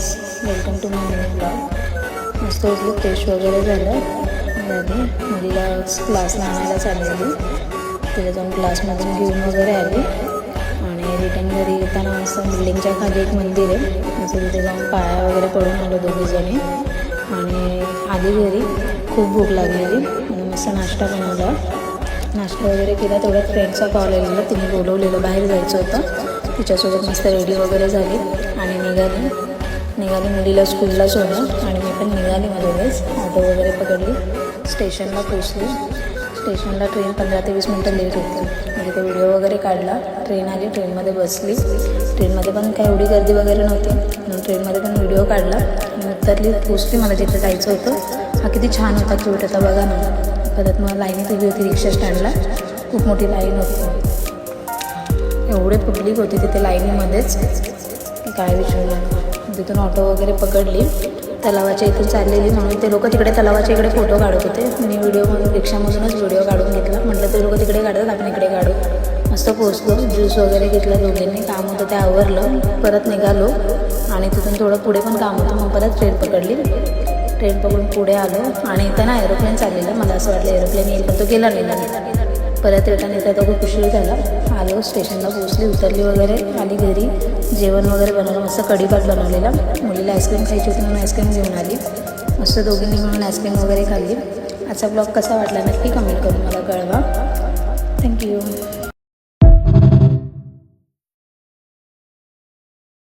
Guys, welcome to my mini blog. मस्त उठली, fresh वगैरे झालं. मुलीला क्लासला आणायला चाललेली. तिला जाऊन क्लासमधून घेऊन वगैरे आली आणि रिटर्न घरी येताना असं बिल्डिंगच्या खाली एक मंदिर आहे, असं तिथे जाऊन पाया वगैरे पडून आलो दोघीजणी आणि आली घरी. खूप भूक लागलेली आणि मस्त नाश्ता बनवला. नाश्ता वगैरे केला. तेवढ्यात फ्रेंडचा कॉल आलेला, तिने बोलवलेलं बाहेर जायचं होतं. तिच्यासोबत मस्त रेडी वगैरे झाली आणि निघाली मुलीला स्कूलला सोडलं आणि मी पण निघाली. लगेच ऑटो वगैरे पकडली, स्टेशनला पोचली. स्टेशनला ट्रेन 15 ते 20 मिनटं लेट होती. म्हणजे ते व्हिडिओ वगैरे काढला. ट्रेन आली, ट्रेनमध्ये बसली. ट्रेनमध्ये पण काही एवढी गर्दी वगैरे नव्हती म्हणून ट्रेनमध्ये पण व्हिडिओ काढला आणि उतरली, पोचली. मला जिथे जायचं होतं. हा किती छान होता, क्यूट होता बघा ना. परत मला लाईनीत उभी होती रिक्षा स्टँडला. खूप मोठी लाईन होती, एवढे पब्लिक होती तिथे लाईनीमध्येच काय विचारू नका. तिथून ऑटो वगैरे पकडली. तलावाच्या इथून चाललेली म्हणून ते लोक तिकडे तलावाच्या इकडे फोटो काढत होते. मी व्हिडिओमधून रिक्षामधूनच व्हिडिओ काढून घेतला. म्हटलं ते लोक तिकडे काढतात, आपण इकडे काढू. मस्त पोचलो. ज्यूस वगैरे घेतलं दोघींनी. काम होतं ते आवरलं. परत निघालो आणि तिथून थोडं पुढे पण काम होतं, मग परत ट्रेन पकडली. ट्रेन पकडून पुढे आलो आणि इथं ना एरोप्लेन चाललेलं. मला असं वाटलं एरोप्लेन येईल, पण तो गेला नाही. परत रिटर्न येतात खूप उशीर झाला. आलो, स्टेशनला पोचली, उतरली वगैरे, आली घरी. जेवण वगैरे बनवलं, मस्त कढी भात बनवलेला. मुलीला आईस्क्रीम खायची होती म्हणून आईस्क्रीम घेऊन आली. मस्त दोघींनी म्हणून आईस्क्रीम वगैरे खाल्ली. आजचा ब्लॉग कसा वाटला नक्की कमेंट करून मला कळवा. थँक्यू.